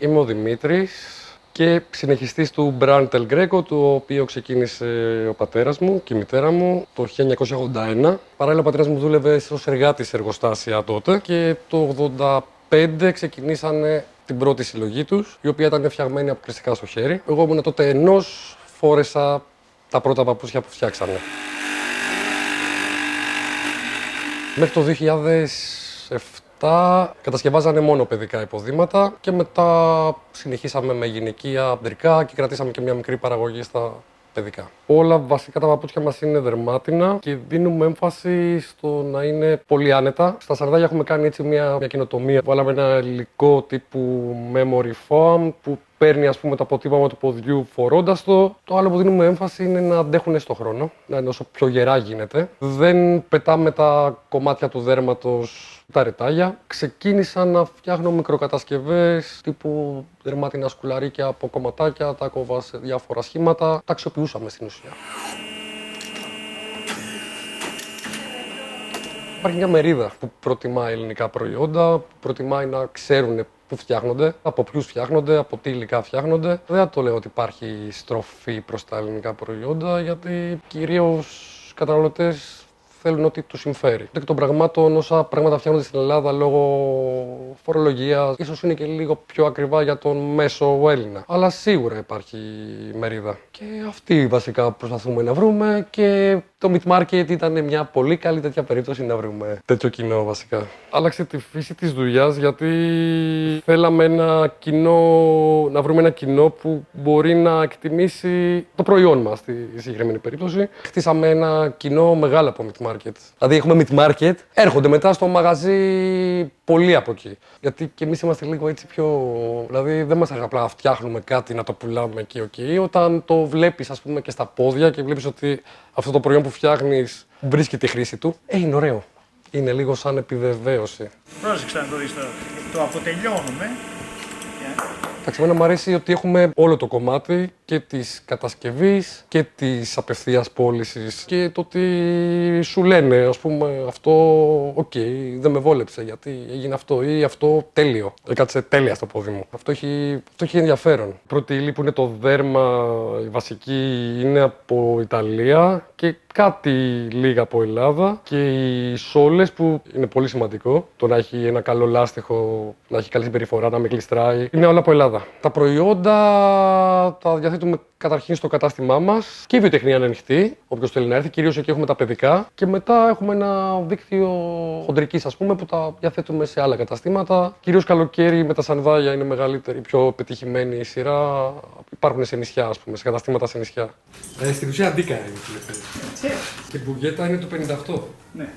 Είμαι ο Δημήτρης και συνεχιστής του brand El Greco, το οποίο ξεκίνησε ο πατέρας μου και η μητέρα μου το 1981. Παράλληλα, ο πατέρας μου δούλευε ως εργάτης σε εργοστάσια τότε και το 1985 ξεκινήσανε την πρώτη συλλογή τους, η οποία ήταν φτιαγμένη αποκλειστικά στο χέρι. Εγώ ήμουν τότε ενός, φόρεσα τα πρώτα παπούτσια που φτιάξανε. Μέχρι το 2007 κατασκευάζανε μόνο παιδικά υποδήματα και μετά συνεχίσαμε με γυναικεία, αντρικά και κρατήσαμε και μια μικρή παραγωγή στα παιδικά. Όλα βασικά τα παπούτσια μας είναι δερμάτινα και δίνουμε έμφαση στο να είναι πολύ άνετα. Στα σαρδάλια έχουμε κάνει έτσι μια καινοτομία. Βάλαμε ένα υλικό τύπου memory foam που παίρνει ας πούμε το αποτύπωμα του ποδιού φορώντας το. Το άλλο που δίνουμε έμφαση είναι να αντέχουν στον χρόνο, να είναι όσο πιο γερά γίνεται. Δεν πετάμε τα κομμάτια του δέρματος τα ρετάλια. Ξεκίνησα να φτιάχνω μικροκατασκευές τύπου δερμάτινα σκουλαρίκια από κομματάκια, τα κόβα σε διάφορα σχήματα. Τα αξιοποιούσαμε στην ουσία. Υπάρχει μια μερίδα που προτιμά ελληνικά προϊόντα, που προτιμάει να ξέρουν πού φτιάχνονται, από ποιους φτιάχνονται, από τι υλικά φτιάχνονται. Δεν το λέω ότι υπάρχει στροφή προς τα ελληνικά προϊόντα, γιατί κυρίως οι καταναλωτές θέλουν ότι τους συμφέρει. Και των πραγμάτων, όσα πράγματα φτιάχνονται στην Ελλάδα λόγω φορολογίας, ίσως είναι και λίγο πιο ακριβά για τον μέσο Έλληνα. Αλλά σίγουρα υπάρχει μερίδα. Και αυτή βασικά προσπαθούμε να βρούμε και το Meat Market ήταν μια πολύ καλή τέτοια περίπτωση να βρούμε τέτοιο κοινό βασικά. Άλλαξε τη φύση της δουλειάς γιατί θέλαμε να βρούμε ένα κοινό που μπορεί να εκτιμήσει το προϊόν μας στη συγκεκριμένη περίπτωση. Χτίσαμε ένα κοινό μεγάλο από Meat Market. Δηλαδή έχουμε Meat Market, έρχονται μετά στο μαγαζί πολλοί από εκεί. Γιατί και εμείς είμαστε λίγο έτσι πιο. Δηλαδή δεν μας αρέσει απλά να φτιάχνουμε κάτι, να το πουλάμε εκεί. Όταν το βλέπεις, ας πούμε, και στα πόδια και βλέπεις ότι αυτό το προϊόν που φτιάχνεις βρίσκει τη χρήση του, είναι ωραίο. Είναι λίγο σαν επιβεβαίωση. Πρόσεξε να το δεις τώρα. Το αποτελειώνουμε. Εντάξει, εμένα μου αρέσει ότι έχουμε όλο το κομμάτι και της κατασκευής και της απευθείας πώλησης και το ότι σου λένε, ας πούμε, αυτό, οκ, δεν με βόλεψε γιατί έγινε αυτό ή αυτό τέλειο. Έκατσε τέλεια στο πόδι μου. Αυτό έχει ενδιαφέρον. Η πρώτη ύλη που είναι το δέρμα, η βασική, είναι από Ιταλία και κάτι λίγα από Ελλάδα και οι σόλες που είναι πολύ σημαντικό, το να έχει ένα καλό λάστιχο, να έχει καλή συμπεριφορά, να μην κλειστράει, είναι όλα από Ελλάδα. Τα προϊόντα τα διαθέτουμε καταρχήν στο κατάστημά μας και η βιοτεχνία είναι ανοιχτή, όποιος θέλει να έρθει, κυρίως εκεί έχουμε τα παιδικά και μετά έχουμε ένα δίκτυο χοντρικής ας πούμε που τα διαθέτουμε σε άλλα καταστήματα. Κυρίως καλοκαίρι με τα σανδάλια είναι μεγαλύτερη, πιο πετυχημένη η σειρά, υπάρχουν σε νησιά ας πούμε, σε καταστήματα σε νησιά. Στην ουσία αντίκα είναι και η μπουγκέτα είναι το 58. Ναι.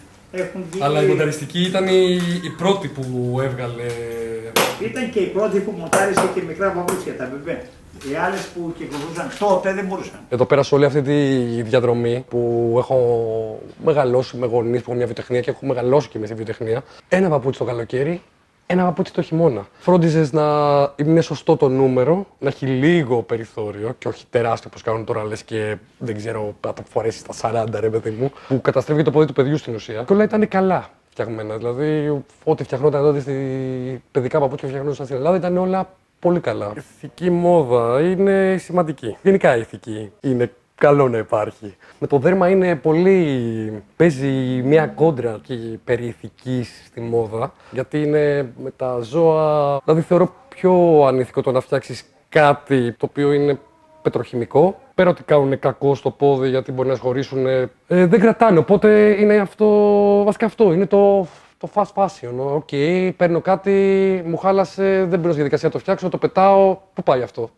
Αλλά η μονταριστική ήταν η πρώτη που έβγαλε. Ήταν και η πρώτη που μοντάρισε και μικρά παπούτσια, τα μπεμπέ. Οι άλλες που κυκλοφορούσαν τότε δεν μπορούσαν. Εδώ πέρα σε όλη αυτή τη διαδρομή που έχω μεγαλώσει με γονείς που έχουν μια βιοτεχνία και έχω μεγαλώσει και με στη βιοτεχνία, ένα παπούτσι το καλοκαίρι, ένα παπούτσι το χειμώνα. Φρόντιζες να είναι σωστό το νούμερο, να έχει λίγο περιθώριο και όχι τεράστιο όπως κάνουν τώρα, λες και δεν ξέρω, να το φορέσεις στα 40 ρε παιδί μου, που καταστρέφει το πόδι του παιδιού στην ουσία. Και όλα ήταν καλά φτιαγμένα. Δηλαδή, ό,τι φτιαχνόταν τότε στη παιδικά παπούτσια που φτιαχνόταν στην Ελλάδα ήταν όλα πολύ καλά. Η ηθική μόδα είναι σημαντική. Γενικά η ηθική είναι καλό να υπάρχει. Με το δέρμα είναι πολύ. Παίζει μια κόντρα και περί ηθικής στη μόδα, γιατί είναι με τα ζώα. Δηλαδή θεωρώ πιο ανήθικο το να φτιάξεις κάτι το οποίο είναι πετροχημικό. Πέρα ότι κάνουν κακό στο πόδι γιατί μπορεί να σχωρήσουν, δεν κρατάνε. Οπότε είναι αυτό, βασικά αυτό, είναι το fast fashion. Οκ, παίρνω κάτι, μου χάλασε, δεν μπαίνω στη διαδικασία να το φτιάξω, το πετάω. Πού πάει αυτό?